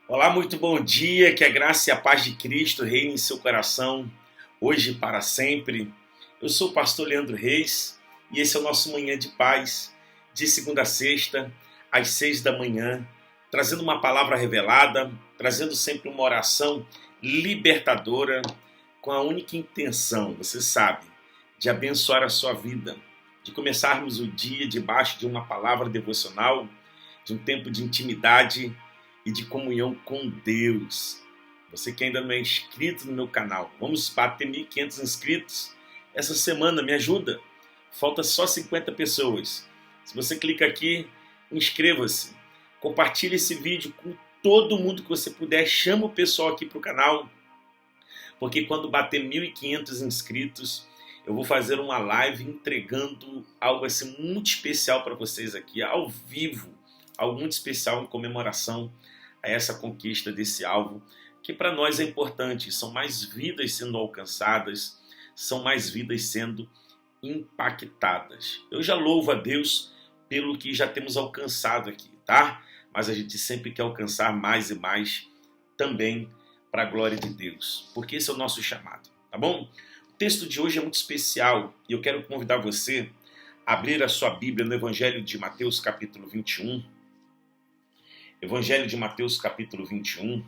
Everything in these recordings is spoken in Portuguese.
Olá, muito bom dia, que a graça e a paz de Cristo reine em seu coração, hoje e para sempre. Eu sou o pastor Leandro Reis e esse é o nosso Manhã de Paz, de segunda a sexta, às 6 da manhã, trazendo uma palavra revelada, trazendo sempre uma oração libertadora, com a única intenção, você sabe, de abençoar a sua vida, de começarmos o dia debaixo de uma palavra devocional, de um tempo de intimidade e de comunhão com Deus. Você que ainda não é inscrito no meu canal, vamos bater 1.500 inscritos essa semana, me ajuda. Falta só 50 pessoas. Se você clica aqui, inscreva-se. Compartilhe esse vídeo com todo mundo que você puder. Chama o pessoal aqui para o canal, porque quando bater 1.500 inscritos, eu vou fazer uma live entregando algo assim muito especial para vocês aqui, ao vivo. Algo muito especial em comemoração a essa conquista desse alvo, que para nós é importante. São mais vidas sendo alcançadas, são mais vidas sendo impactadas. Eu já louvo a Deus pelo que já temos alcançado aqui, tá? Mas a gente sempre quer alcançar mais e mais também para a glória de Deus, porque esse é o nosso chamado, tá bom? O texto de hoje é muito especial e eu quero convidar você a abrir a sua Bíblia no Evangelho de Mateus, capítulo 21. Evangelho de Mateus, capítulo 21.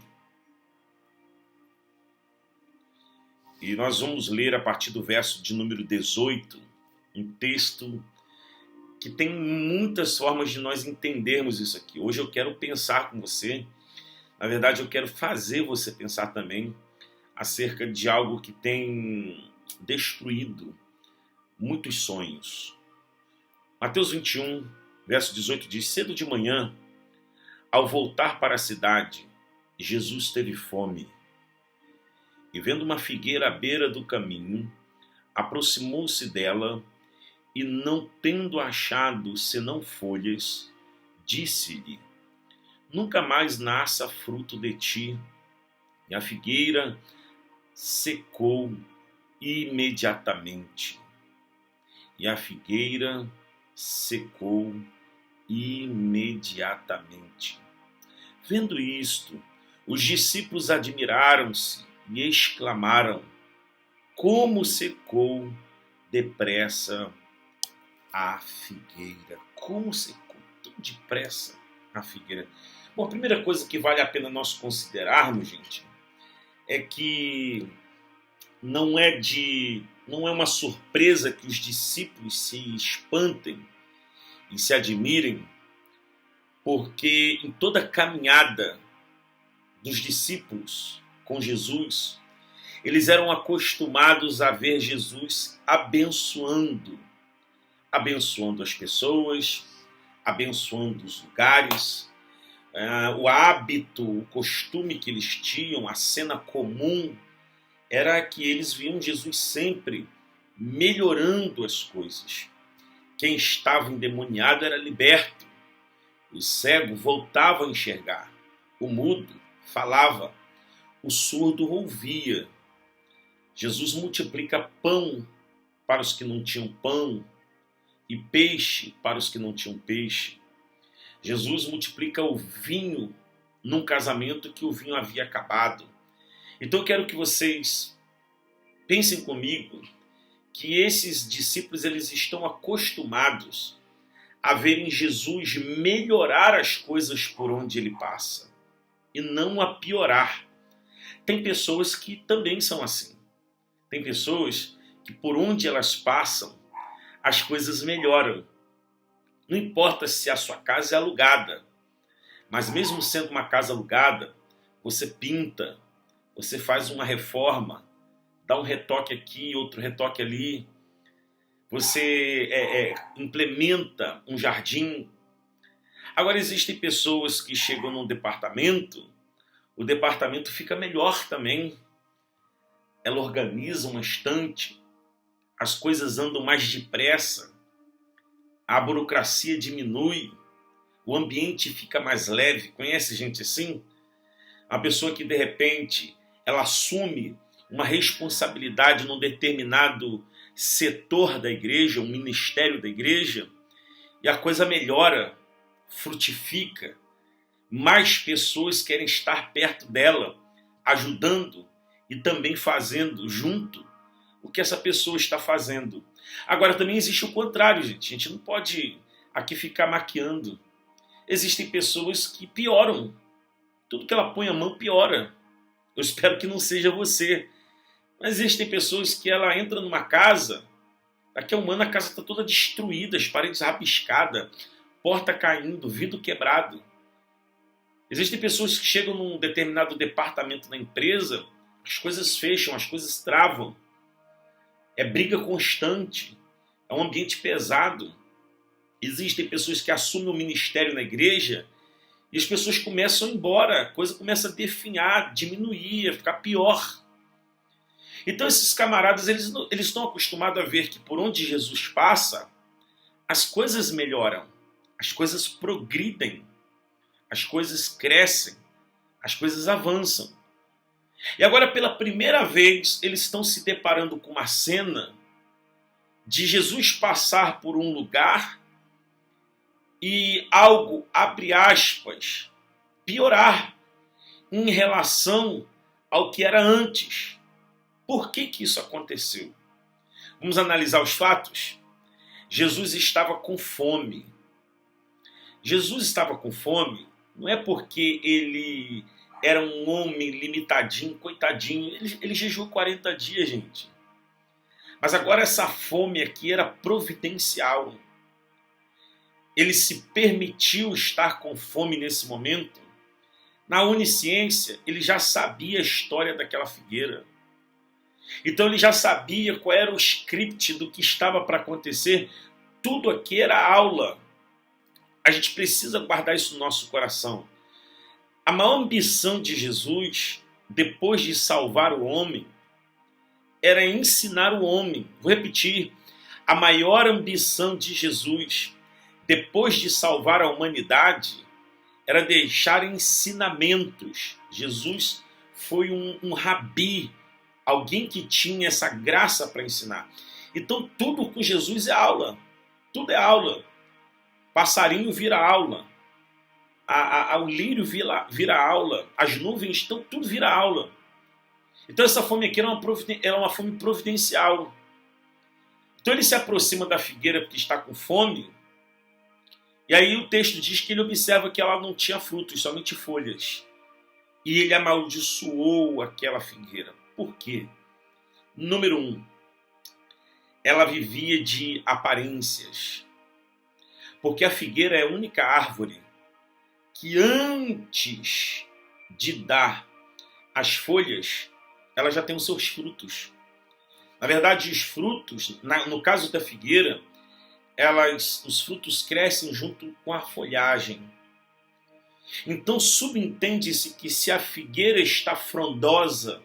E nós vamos ler a partir do verso de número 18, um texto que tem muitas formas de nós entendermos isso aqui. Hoje eu quero pensar com você, na verdade eu quero fazer você pensar também acerca de algo que tem destruído muitos sonhos. Mateus 21, verso 18 diz: cedo de manhã, ao voltar para a cidade, Jesus teve fome. E vendo uma figueira à beira do caminho, aproximou-se dela e, não tendo achado senão folhas, disse-lhe: nunca mais nasça fruto de ti. E a figueira secou imediatamente. E a figueira secou imediatamente. Vendo isto, os discípulos admiraram-se e exclamaram: como secou depressa a figueira! Como secou tão depressa a figueira! Bom, a primeira coisa que vale a pena nós considerarmos, gente, é que não é uma surpresa que os discípulos se espantem e se admirem, porque em toda a caminhada dos discípulos com Jesus, eles eram acostumados a ver Jesus abençoando as pessoas, abençoando os lugares. O hábito, o costume que eles tinham, a cena comum, era que eles viam Jesus sempre melhorando as coisas. Quem estava endemoniado era liberto, o cego voltava a enxergar, o mudo falava, o surdo ouvia. Jesus multiplica pão para os que não tinham pão e peixe para os que não tinham peixe. Jesus multiplica o vinho num casamento que o vinho havia acabado. Então eu quero que vocês pensem comigo que esses discípulos, eles estão acostumados a verem Jesus melhorar as coisas por onde ele passa e não a piorar. Tem pessoas que também são assim. Tem pessoas que por onde elas passam, as coisas melhoram. Não importa se a sua casa é alugada, mas mesmo sendo uma casa alugada, você pinta, você faz uma reforma, dá um retoque aqui, outro retoque ali, você implementa um jardim. Agora existem pessoas que chegam num departamento, o departamento fica melhor também, ela organiza uma estante, as coisas andam mais depressa, a burocracia diminui, o ambiente fica mais leve. Conhece gente assim? Uma pessoa que de repente ela assume uma responsabilidade num determinado setor da igreja, um ministério da igreja, e a coisa melhora, frutifica. mais pessoas querem estar perto dela, ajudando e também fazendo junto o que essa pessoa está fazendo. Agora também existe o contrário, gente. A gente não pode aqui ficar maquiando. Existem pessoas que pioram. Tudo que ela põe a mão piora. Eu espero que não seja você. Mas existem pessoas que ela entra numa casa, daqui a um ano a casa está toda destruída, as paredes rabiscadas, porta caindo, vidro quebrado. Existem pessoas que chegam num determinado departamento da empresa, as coisas fecham, as coisas travam. É briga constante, é um ambiente pesado. Existem pessoas que assumem o ministério na igreja e as pessoas começam a ir embora, a coisa começa a definhar, diminuir, a ficar pior. Então esses camaradas, eles estão acostumados a ver que por onde Jesus passa, as coisas melhoram, as coisas progridem, as coisas crescem, as coisas avançam. E agora, pela primeira vez, eles estão se deparando com uma cena de Jesus passar por um lugar e algo, abre aspas, piorar em relação ao que era antes. Por que isso aconteceu? Vamos analisar os fatos? Jesus estava com fome. Jesus estava com fome não é porque ele era um homem limitadinho, coitadinho. Ele jejuou 40 dias, gente. Mas agora essa fome aqui era providencial. Ele se permitiu estar com fome nesse momento. Na onisciência, ele já sabia a história daquela figueira. Então ele já sabia qual era o script do que estava para acontecer. Tudo aqui era aula. A gente precisa guardar isso no nosso coração. A maior ambição de Jesus, depois de salvar o homem, era ensinar o homem. Vou repetir. A maior ambição de Jesus, depois de salvar a humanidade, era deixar ensinamentos. Jesus foi um rabi, alguém que tinha essa graça para ensinar. Então tudo com Jesus é aula. Tudo é aula. Passarinho vira aula. O lírio vira aula. As nuvens, então tudo vira aula. Então essa fome aqui era uma fome providencial. Então ele se aproxima da figueira porque está com fome. E aí o texto diz que ele observa que ela não tinha frutos, somente folhas. E ele amaldiçoou aquela figueira. Por quê? Número 1. Ela vivia de aparências. Porque a figueira é a única árvore que antes de dar as folhas, ela já tem os seus frutos. Na verdade, os frutos, no caso da figueira, os frutos crescem junto com a folhagem. Então subentende-se que se a figueira está frondosa,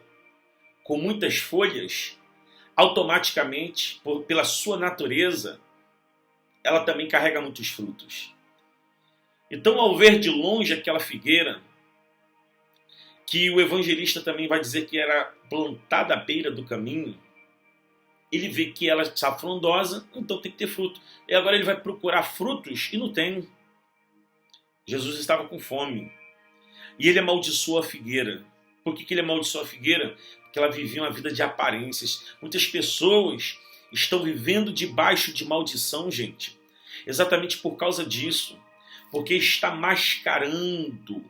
com muitas folhas, automaticamente, pela sua natureza, ela também carrega muitos frutos. Então, ao ver de longe aquela figueira, que o evangelista também vai dizer que era plantada à beira do caminho, ele vê que ela está frondosa, então tem que ter fruto. E agora ele vai procurar frutos e não tem. Jesus estava com fome. E ele amaldiçoou a figueira. Por que ele amaldiçoou a figueira? Porque ela vivia uma vida de aparências. Muitas pessoas estão vivendo debaixo de maldição, gente. Exatamente por causa disso. Porque está mascarando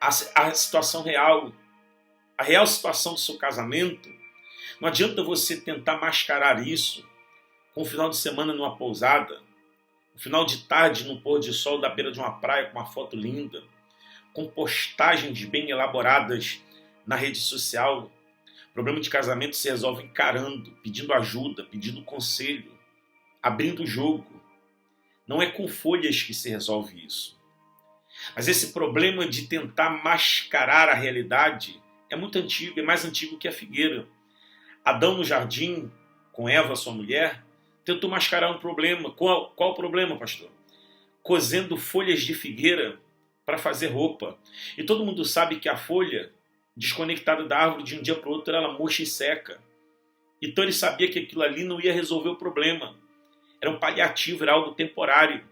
a situação real. A real situação do seu casamento. Não adianta você tentar mascarar isso com um final de semana numa pousada, um final de tarde no pôr de sol da beira de uma praia com uma foto linda, com postagens bem elaboradas na rede social. O problema de casamento se resolve encarando, pedindo ajuda, pedindo conselho, abrindo o jogo. Não é com folhas que se resolve isso. Mas esse problema de tentar mascarar a realidade é muito antigo, é mais antigo que a figueira. Adão no jardim, com Eva, sua mulher, tentou mascarar um problema. Qual o problema, pastor? Cozendo folhas de figueira para fazer roupa. E todo mundo sabe que a folha, desconectada da árvore de um dia para o outro, ela murcha e seca. Então ele sabia que aquilo ali não ia resolver o problema. Era um paliativo, era algo temporário.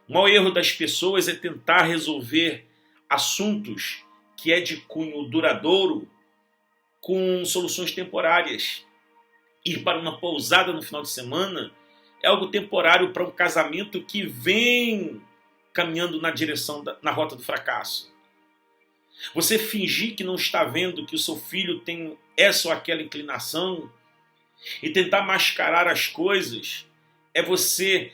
O maior erro das pessoas é tentar resolver assuntos que é de cunho duradouro com soluções temporárias. Ir para uma pousada no final de semana é algo temporário para um casamento que vem caminhando na direção, na rota do fracasso. Você fingir que não está vendo que o seu filho tem essa ou aquela inclinação e tentar mascarar as coisas é você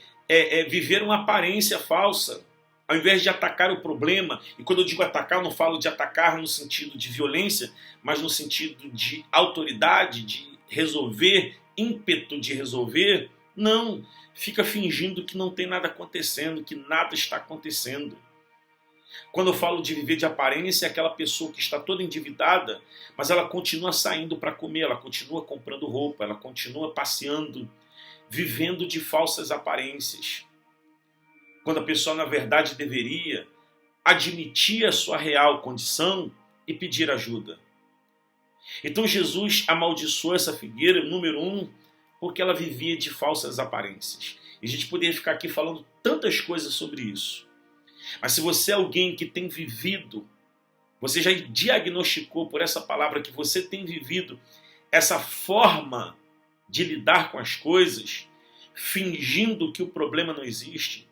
viver uma aparência falsa, ao invés de atacar o problema. E quando eu digo atacar, eu não falo de atacar no sentido de violência, mas no sentido de autoridade, de resolver, ímpeto de resolver. Não, fica fingindo que não tem nada acontecendo, que nada está acontecendo. Quando eu falo de viver de aparência, é aquela pessoa que está toda endividada, mas ela continua saindo para comer, ela continua comprando roupa, ela continua passeando, vivendo de falsas aparências. Quando a pessoa, na verdade, deveria admitir a sua real condição e pedir ajuda. Então Jesus amaldiçoou essa figueira, número 1, porque ela vivia de falsas aparências. E a gente poderia ficar aqui falando tantas coisas sobre isso. Mas se você é alguém que tem vivido, você já diagnosticou por essa palavra que você tem vivido essa forma de lidar com as coisas, fingindo que o problema não existe,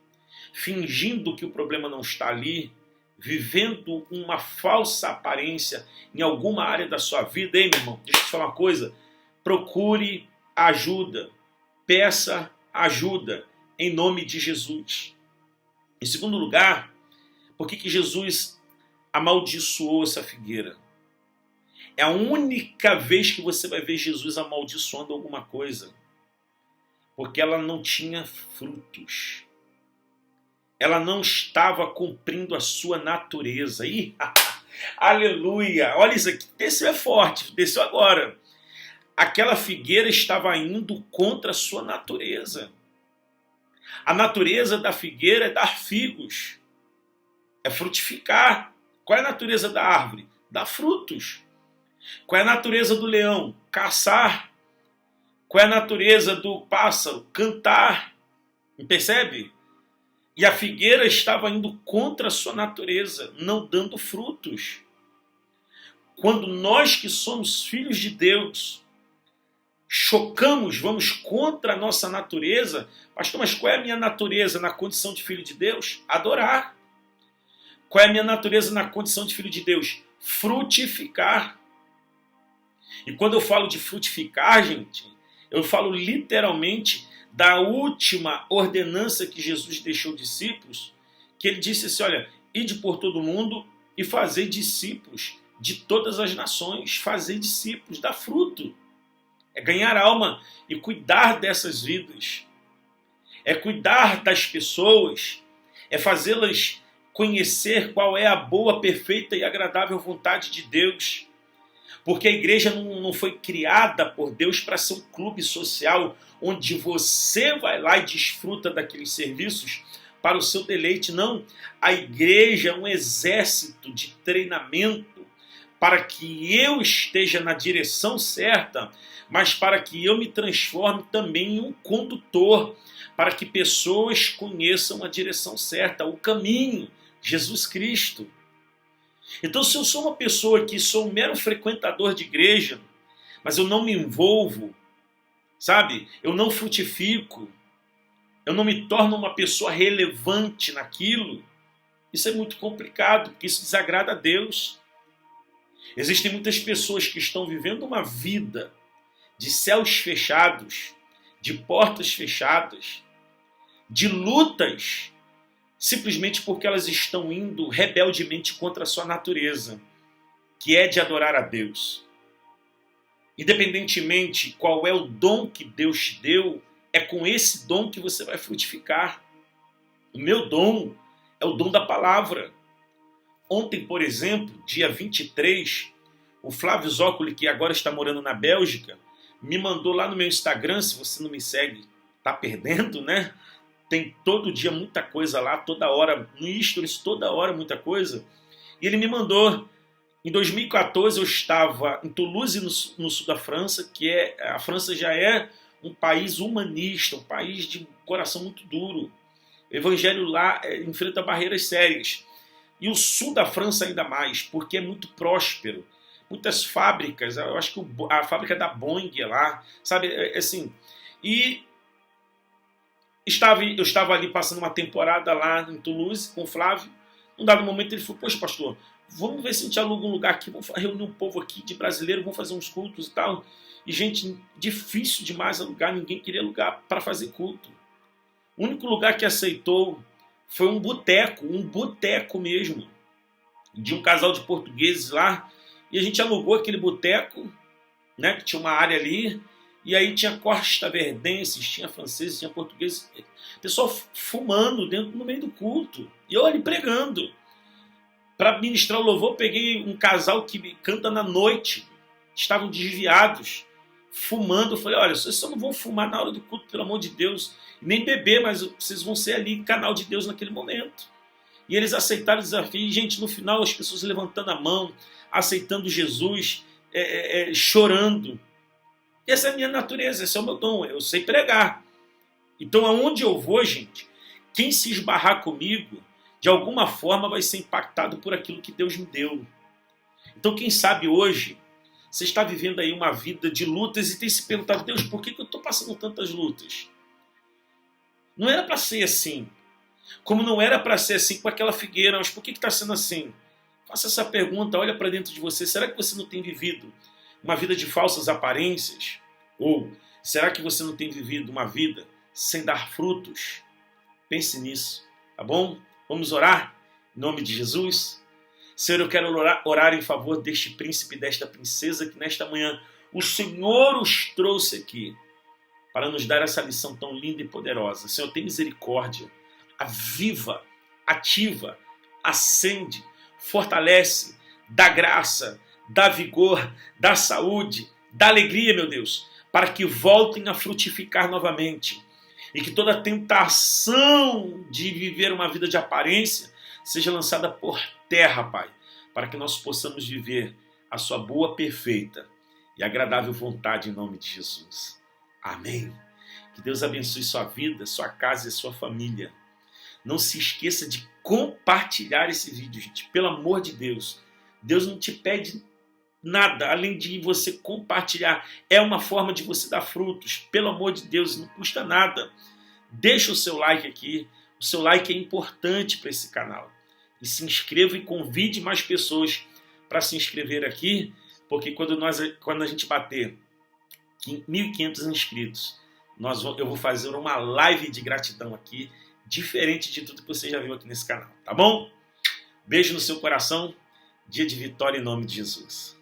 fingindo que o problema não está ali, vivendo uma falsa aparência em alguma área da sua vida. Ei, meu irmão, deixa eu te falar uma coisa. Procure ajuda. Peça ajuda em nome de Jesus. Em segundo lugar, por que Jesus amaldiçoou essa figueira? É a única vez que você vai ver Jesus amaldiçoando alguma coisa. Porque ela não tinha frutos. Ela não estava cumprindo a sua natureza. Ih, aleluia! Olha isso aqui, desceu é forte, desceu agora. Aquela figueira estava indo contra a sua natureza. A natureza da figueira é dar figos, é frutificar. Qual é a natureza da árvore? Dar frutos. Qual é a natureza do leão? Caçar. Qual é a natureza do pássaro? Cantar. Percebe? E a figueira estava indo contra a sua natureza, não dando frutos. Quando nós que somos filhos de Deus, chocamos, vamos contra a nossa natureza. Pastor, mas qual é a minha natureza na condição de filho de Deus? Adorar. Qual é a minha natureza na condição de filho de Deus? Frutificar. E quando eu falo de frutificar, gente, eu falo literalmente da última ordenança que Jesus deixou aos discípulos, que ele disse assim, olha, ide por todo mundo e fazei discípulos de todas as nações, fazei discípulos, dá fruto. É ganhar alma e cuidar dessas vidas. É cuidar das pessoas, é fazê-las conhecer qual é a boa, perfeita e agradável vontade de Deus. Porque a igreja não foi criada por Deus para ser um clube social onde você vai lá e desfruta daqueles serviços para o seu deleite. Não, a igreja é um exército de treinamento para que eu esteja na direção certa, mas para que eu me transforme também em um condutor, para que pessoas conheçam a direção certa, o caminho, Jesus Cristo. Então, se eu sou uma pessoa que sou um mero frequentador de igreja, mas eu não me envolvo, sabe? Eu não frutifico, eu não me torno uma pessoa relevante naquilo, isso é muito complicado, porque isso desagrada a Deus. Existem muitas pessoas que estão vivendo uma vida de céus fechados, de portas fechadas, de lutas, simplesmente porque elas estão indo rebeldemente contra a sua natureza, que é de adorar a Deus. Independentemente qual é o dom que Deus te deu, é com esse dom que você vai frutificar. O meu dom é o dom da palavra. Ontem, por exemplo, dia 23, o Flávio Zócoli, que agora está morando na Bélgica, me mandou lá no meu Instagram, se você não me segue, tá perdendo, né? Tem todo dia muita coisa lá, toda hora, no Stories, toda hora muita coisa. E ele me mandou, em 2014 eu estava em Toulouse, no sul da França, a França já é um país humanista, um país de coração muito duro. O evangelho lá enfrenta barreiras sérias. E o sul da França ainda mais, porque é muito próspero. Muitas fábricas, eu acho que a fábrica da Boeing é lá, sabe, assim. E eu estava ali passando uma temporada lá em Toulouse com o Flávio. Num dado momento ele falou, poxa, pastor, vamos ver se a gente aluga um lugar aqui, vamos reunir um povo aqui de brasileiro, vamos fazer uns cultos e tal. E, gente, difícil demais alugar, ninguém queria alugar para fazer culto. O único lugar que aceitou foi um boteco mesmo, de um casal de portugueses lá. E a gente alugou aquele boteco, né, que tinha uma área ali, e aí tinha costa-verdenses, tinha franceses, tinha portugueses, pessoal fumando no meio do culto. E eu ali pregando. Para ministrar o louvor, peguei um casal que canta na noite, estavam desviados, fumando. Eu falei, olha, vocês só não vão fumar na hora do culto, pelo amor de Deus, nem beber, mas vocês vão ser ali canal de Deus naquele momento. E eles aceitaram o desafio. E, gente, no final, as pessoas levantando a mão, aceitando Jesus, chorando. Essa é a minha natureza, esse é o meu dom, eu sei pregar. Então, aonde eu vou, gente, quem se esbarrar comigo, de alguma forma vai ser impactado por aquilo que Deus me deu. Então, quem sabe hoje, você está vivendo aí uma vida de lutas e tem se perguntado, Deus, por que eu estou passando tantas lutas? Não era para ser assim. Como não era para ser assim com aquela figueira, mas por que está sendo assim? Faça essa pergunta, olha para dentro de você. Será que você não tem vivido uma vida de falsas aparências? Ou será que você não tem vivido uma vida sem dar frutos? Pense nisso, tá bom? Vamos orar em nome de Jesus? Senhor, eu quero orar em favor deste príncipe e desta princesa que nesta manhã o Senhor os trouxe aqui para nos dar essa lição tão linda e poderosa. Senhor, tem misericórdia, aviva, ativa, acende, fortalece, dá graça, dá vigor, dá saúde, dá alegria, meu Deus, para que voltem a frutificar novamente e que toda tentação de viver uma vida de aparência seja lançada por terra, Pai, para que nós possamos viver a sua boa, perfeita e agradável vontade em nome de Jesus. Amém. Que Deus abençoe sua vida, sua casa e sua família. Não se esqueça de compartilhar esse vídeo, gente. Pelo amor de Deus. Deus não te pede nada além de você compartilhar. É uma forma de você dar frutos. Pelo amor de Deus, não custa nada. Deixa o seu like aqui. O seu like é importante para esse canal. E se inscreva e convide mais pessoas para se inscrever aqui, porque quando a gente bater 1.500 inscritos, eu vou fazer uma live de gratidão aqui, diferente de tudo que você já viu aqui nesse canal, tá bom? Beijo no seu coração, dia de vitória em nome de Jesus.